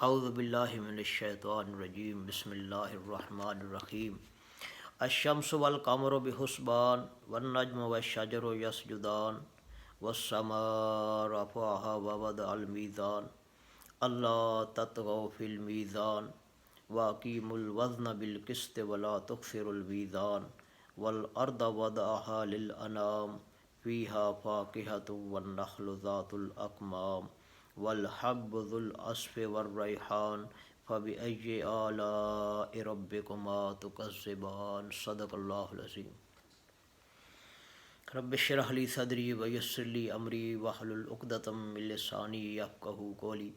اعوذ باللہ من الشیطان الرجیم بسم اللہ الرحمن الرحیم الشمس والقمر بحسبان والنجم والشجر یسجدان والسماء رفعها ووضع الميزان اللہ تطغوا فی المیزان واقیموا الوزن بالقسط ولا تخسروا الميزان والارض وضعها للانام فيها فاكهة والنخل ذات الاکمام والحب ذو العصف والریحان فبأي آلاء ربكما تكذبان صدق اللہ العظیم۔ رب اشرح لي صدری ویسر لي امری واحلل عقدۃ من لسانی یفقہوا قولی۔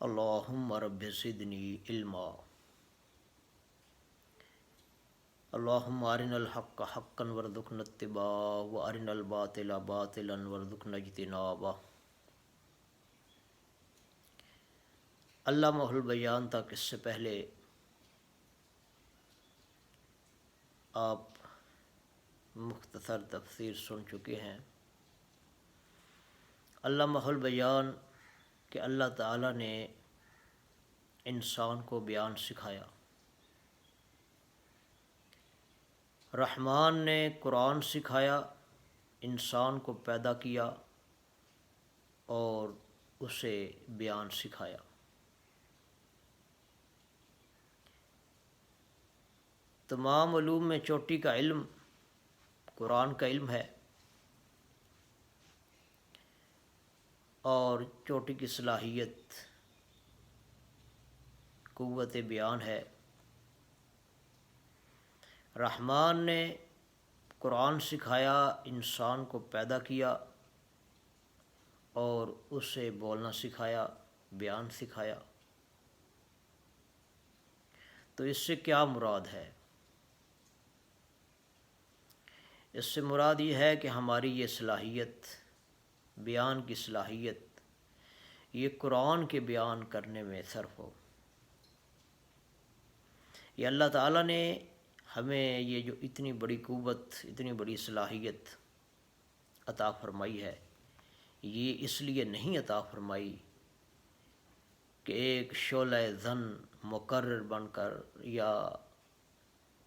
اللہم رب زدنی علما۔ اللہم ارنا الحق حقا وارزقنا اتباعہ وارنا الباطل باطلا وارزقنا اجتنابہ۔ علامہ البیان تک اس سے پہلے آپ مختصر تفسیر سن چکے ہیں۔ علامہ البیان کہ اللہ تعالیٰ نے انسان کو بیان سکھایا، رحمان نے قرآن سکھایا، انسان کو پیدا کیا اور اسے بیان سکھایا۔ تمام علوم میں چوٹی کا علم قرآن کا علم ہے، اور چوٹی کی صلاحیت قوت بیان ہے۔ رحمان نے قرآن سکھایا، انسان کو پیدا کیا اور اسے بولنا سکھایا، بیان سکھایا۔ تو اس سے کیا مراد ہے؟ اس سے مراد یہ ہے کہ ہماری یہ صلاحیت، بیان کی صلاحیت، یہ قرآن کے بیان کرنے میں صرف ہو۔ یہ اللہ تعالیٰ نے ہمیں یہ جو اتنی بڑی قوت، اتنی بڑی صلاحیت عطا فرمائی ہے، یہ اس لیے نہیں عطا فرمائی کہ ایک شعلہ ظن مقرر بن کر یا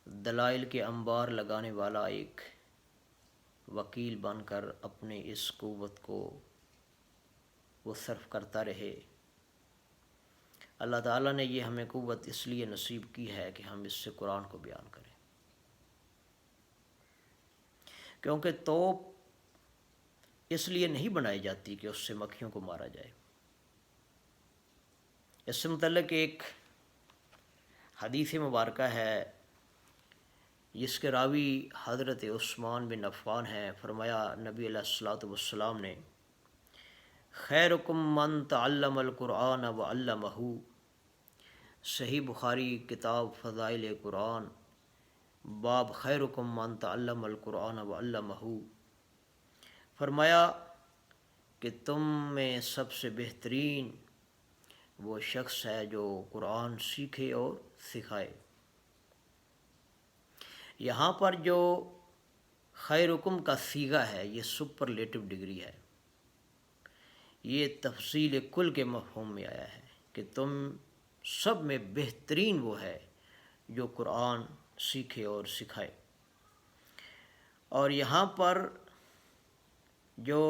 دلائل کے انبار لگانے والا ایک وکیل بن کر اپنے اس قوت کو وہ صرف کرتا رہے۔ اللہ تعالیٰ نے یہ ہمیں قوت اس لیے نصیب کی ہے کہ ہم اس سے قرآن کو بیان کریں، کیونکہ توپ اس لیے نہیں بنائی جاتی کہ اس سے مکھیوں کو مارا جائے۔ اس سے متعلق ایک حدیث مبارکہ ہے جس کے راوی حضرت عثمان بن عفان ہیں۔ فرمایا نبی علیہ الصلوۃ والسلام نے، خیرکم من تعلم القرآن وعلمہ، صحیح بخاری کتاب فضائل قرآن، باب خیرکم من تعلم القرآن وعلمہ۔ فرمایا کہ تم میں سب سے بہترین وہ شخص ہے جو قرآن سیکھے اور سکھائے۔ یہاں پر جو خیرکم کا صیغہ ہے یہ سپرلیٹو ڈگری ہے، یہ تفصیل کل کے مفہوم میں آیا ہے کہ تم سب میں بہترین وہ ہے جو قرآن سیکھے اور سکھائے۔ اور یہاں پر جو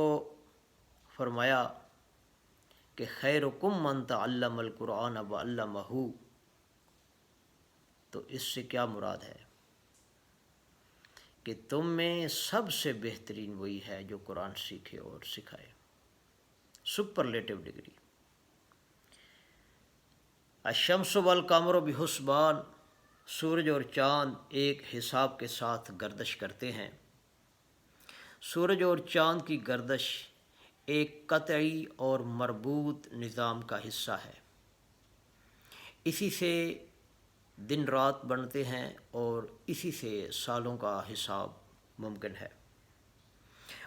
فرمایا کہ خیرکم من تعلم القرآن وعلمہ، تو اس سے کیا مراد ہے کہ تم میں سب سے بہترین وہی ہے جو قرآن سیکھے اور سکھائے۔ Superlative degree. الشمس والقمر بحسبان، سورج اور چاند ایک حساب کے ساتھ گردش کرتے ہیں۔ سورج اور چاند کی گردش ایک قطعی اور مربوط نظام کا حصہ ہے، اسی سے دن رات بنتے ہیں اور اسی سے سالوں کا حساب ممکن ہے۔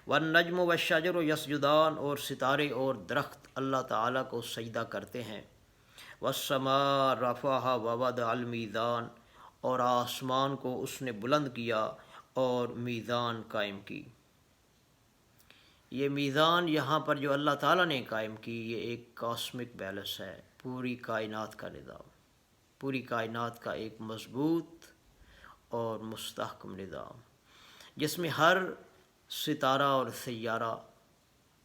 والنجم والشجر یسجدان، اور ستارے اور درخت اللہ تعالیٰ کو سجدہ کرتے ہیں۔ والسماء رفعها ووضع المیزان، اور آسمان کو اس نے بلند کیا اور میزان قائم کی۔ یہ میزان یہاں پر جو اللہ تعالیٰ نے قائم کی، یہ ایک کاسمک بیلنس ہے، پوری کائنات کا نظام، پوری کائنات کا ایک مضبوط اور مستحکم نظام، جس میں ہر ستارہ اور سیارہ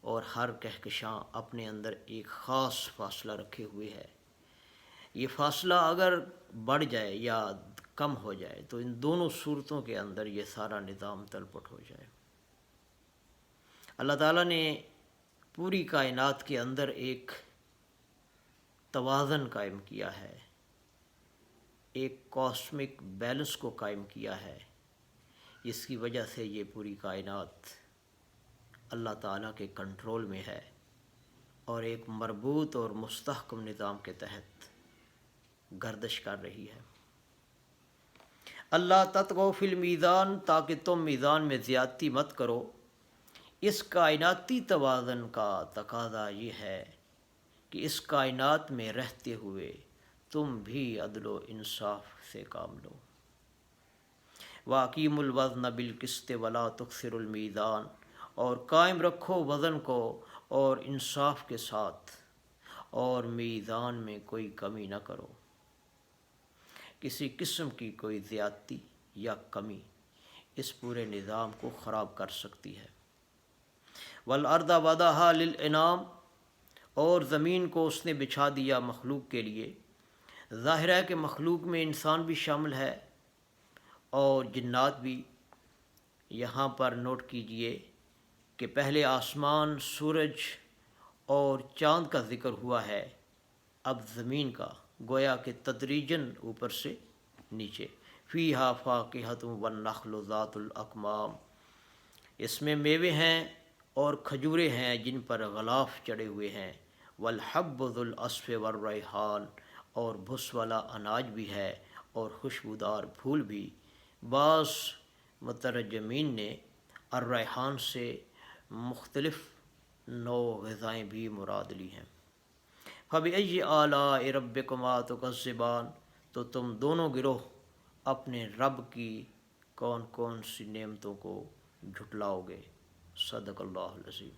اور ہر کہکشاں اپنے اندر ایک خاص فاصلہ رکھے ہوئے ہے۔ یہ فاصلہ اگر بڑھ جائے یا کم ہو جائے تو ان دونوں صورتوں کے اندر یہ سارا نظام تلپٹ ہو جائے۔ اللہ تعالیٰ نے پوری کائنات کے اندر ایک توازن قائم کیا ہے، ایک کاسمک بیلنس کو قائم کیا ہے، جس کی وجہ سے یہ پوری کائنات اللہ تعالیٰ کے کنٹرول میں ہے اور ایک مربوط اور مستحکم نظام کے تحت گردش کر رہی ہے۔ اللہ تطغوا فی المیزان، تاکہ تم میزان میں زیادتی مت کرو۔ اس کائناتی توازن کا تقاضا یہ ہے کہ اس کائنات میں رہتے ہوئے تم بھی عدل و انصاف سے کام لو۔ وَأَقِیمُوا الْوَزْنَ بِالْقِسْطِ وَلَا تُخْسِرُوا الْمِیزَانَ، اور قائم رکھو وزن کو اور انصاف کے ساتھ، اور میزان میں کوئی کمی نہ کرو۔ کسی قسم کی کوئی زیادتی یا کمی اس پورے نظام کو خراب کر سکتی ہے۔ وَالْأَرْضَ وَضَعَهَا لِلْأَنَامِ، اور زمین کو اس نے بچھا دیا مخلوق کے لیے۔ ظاہر ہے کہ مخلوق میں انسان بھی شامل ہے اور جنات بھی۔ یہاں پر نوٹ کیجئے کہ پہلے آسمان، سورج اور چاند کا ذکر ہوا ہے، اب زمین کا، گویا کہ تدریجاً اوپر سے نیچے۔ فیہا فاکہۃ والنخل ذات الاکمام، اس میں میوے ہیں اور کھجوریں ہیں جن پر غلاف چڑھے ہوئے ہیں۔ والحب ذو العصف والریحان، اور بھس والا اناج بھی ہے اور خوشبودار پھول بھی۔ بعض مترجمین نے الریحان سے مختلف نوع غذائیں بھی مراد لی ہیں۔ فَبِأَيِّ آلَاءِ رَبِّكُمَا تُكَذِّبَانِ، تو تم دونوں گروہ اپنے رب کی کون کون سی نعمتوں کو جھٹلاؤ گے۔ صدق اللہ العظیم۔